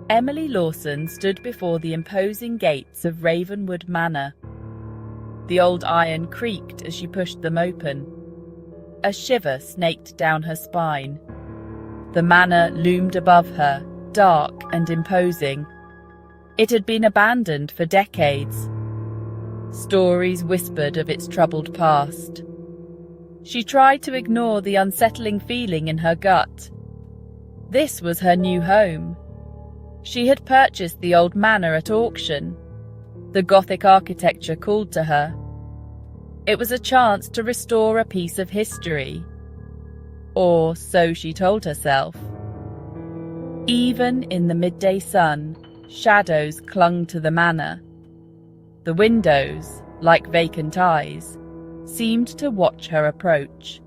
Emily Lawson stood before the imposing gates of Ravenwood Manor. The old iron creaked as she pushed them open. A shiver snaked down her spine. The manor loomed above her, dark and imposing. It had been abandoned for decades. Stories whispered of its troubled past. She tried to ignore the unsettling feeling in her gut. This was her new home. She had purchased the old manor at auction. The Gothic architecture called to her. It was a chance to restore a piece of history. Or so she told herself. Even in the midday sun, shadows clung to the manor. The windows, like vacant eyes, seemed to watch her approach.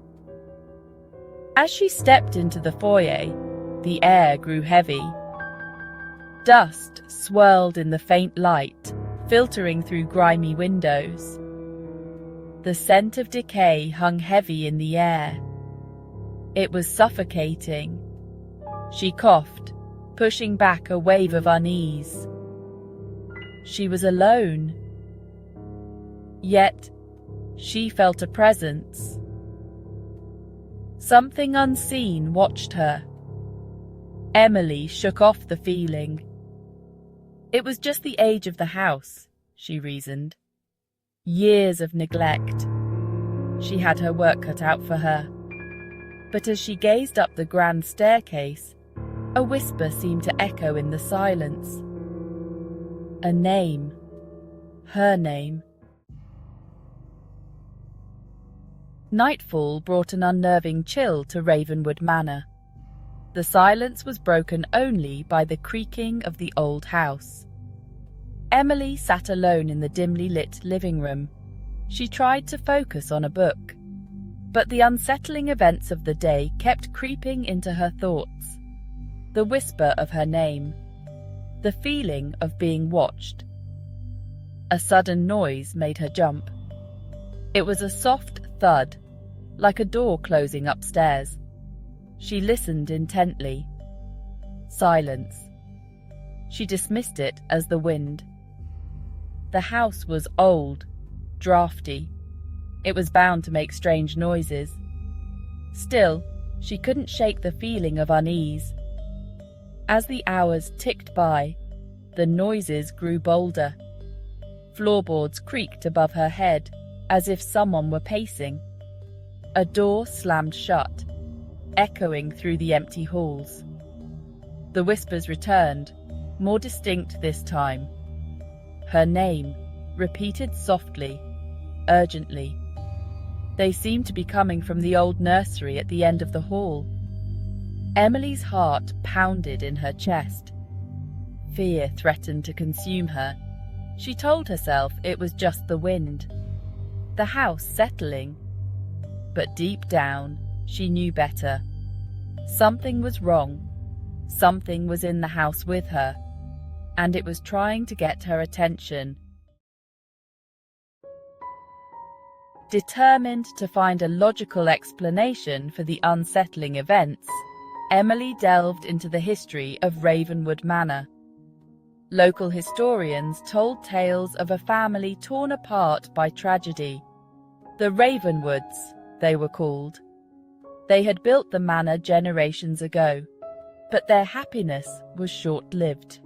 As she stepped into the foyer, the air grew heavy. Dust swirled in the faint light, filtering through grimy windows. The scent of decay hung heavy in the air. It was suffocating. She coughed, pushing back a wave of unease. She was alone. Yet, she felt a presence. Something unseen watched her. Emily shook off the feeling. It was just the age of the house, she reasoned. Years of neglect. She had her work cut out for her. But as she gazed up the grand staircase, a whisper seemed to echo in the silence. A name. Her name. Nightfall brought an unnerving chill to Ravenwood Manor. The silence was broken only by the creaking of the old house. Emily sat alone in the dimly lit living room. She tried to focus on a book, but the unsettling events of the day kept creeping into her thoughts. The whisper of her name, the feeling of being watched. A sudden noise made her jump. It was a soft thud, like a door closing upstairs. She listened intently. Silence. She dismissed it as the wind. The house was old, drafty. It was bound to make strange noises. Still, she couldn't shake the feeling of unease. As the hours ticked by, the noises grew bolder. Floorboards creaked above her head, as if someone were pacing. A door slammed shut, echoing through the empty halls. The whispers returned, more distinct this time. Her name, repeated softly, urgently. They seemed to be coming from the old nursery at the end of the hall. Emily's heart pounded in her chest. Fear threatened to consume her. She told herself it was just the wind, the house settling. But deep down, she knew better. Something was wrong. Something was in the house with her, and it was trying to get her attention. Determined to find a logical explanation for the unsettling events, Emily delved into the history of Ravenwood Manor. Local historians told tales of a family torn apart by tragedy. The Ravenwoods, they were called. They had built the manor generations ago, but their happiness was short-lived.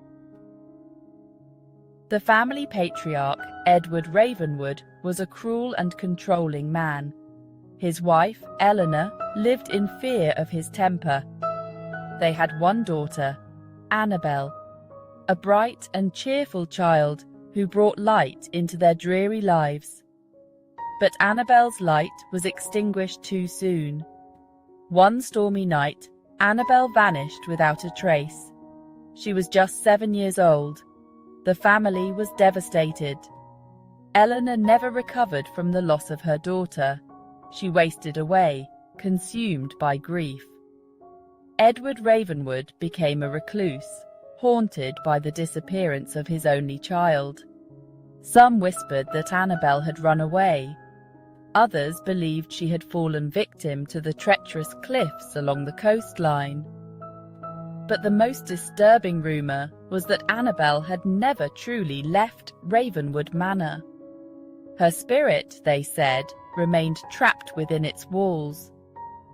The family patriarch, Edward Ravenwood, was a cruel and controlling man. His wife, Eleanor, lived in fear of his temper. They had one daughter, Annabel, a bright and cheerful child who brought light into their dreary lives. But Annabel's light was extinguished too soon. One stormy night, Annabel vanished without a trace. She was just 7 years old. The family was devastated. Eleanor never recovered from the loss of her daughter. She wasted away, consumed by grief. Edward Ravenwood became a recluse, haunted by the disappearance of his only child. Some whispered that Annabel had run away. Others believed she had fallen victim to the treacherous cliffs along the coastline. But the most disturbing rumour was that Annabel had never truly left Ravenwood Manor. Her spirit, they said, remained trapped within its walls,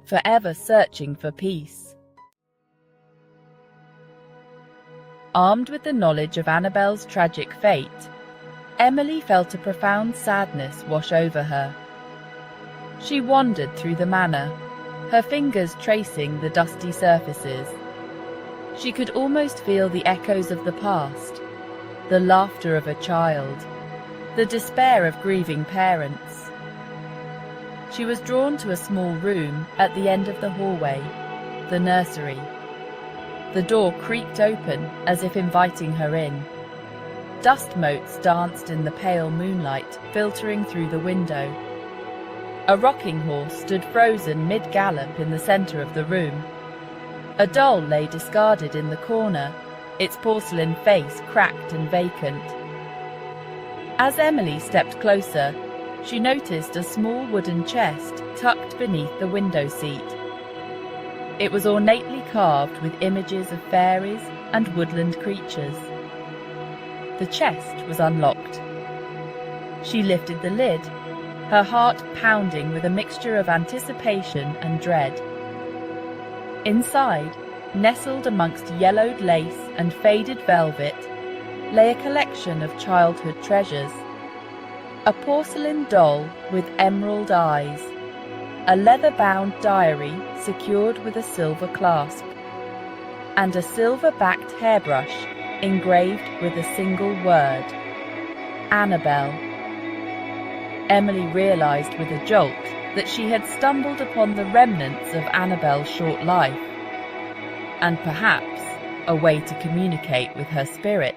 forever searching for peace. Armed with the knowledge of Annabel's tragic fate, Emily felt a profound sadness wash over her. She wandered through the manor, her fingers tracing the dusty surfaces. She could almost feel the echoes of the past, the laughter of a child, the despair of grieving parents. She was drawn to a small room at the end of the hallway, the nursery. The door creaked open as if inviting her in. Dust motes danced in the pale moonlight filtering through the window. A rocking horse stood frozen mid-gallop in the centre of the room. A doll lay discarded in the corner, its porcelain face cracked and vacant. As Emily stepped closer, she noticed a small wooden chest tucked beneath the window seat. It was ornately carved with images of fairies and woodland creatures. The chest was unlocked. She lifted the lid, her heart pounding with a mixture of anticipation and dread. Inside, nestled amongst yellowed lace and faded velvet, lay a collection of childhood treasures. A porcelain doll with emerald eyes, a leather-bound diary secured with a silver clasp, and a silver-backed hairbrush engraved with a single word: Annabel. Emily realized with a jolt that she had stumbled upon the remnants of Annabel's short life, and perhaps a way to communicate with her spirit.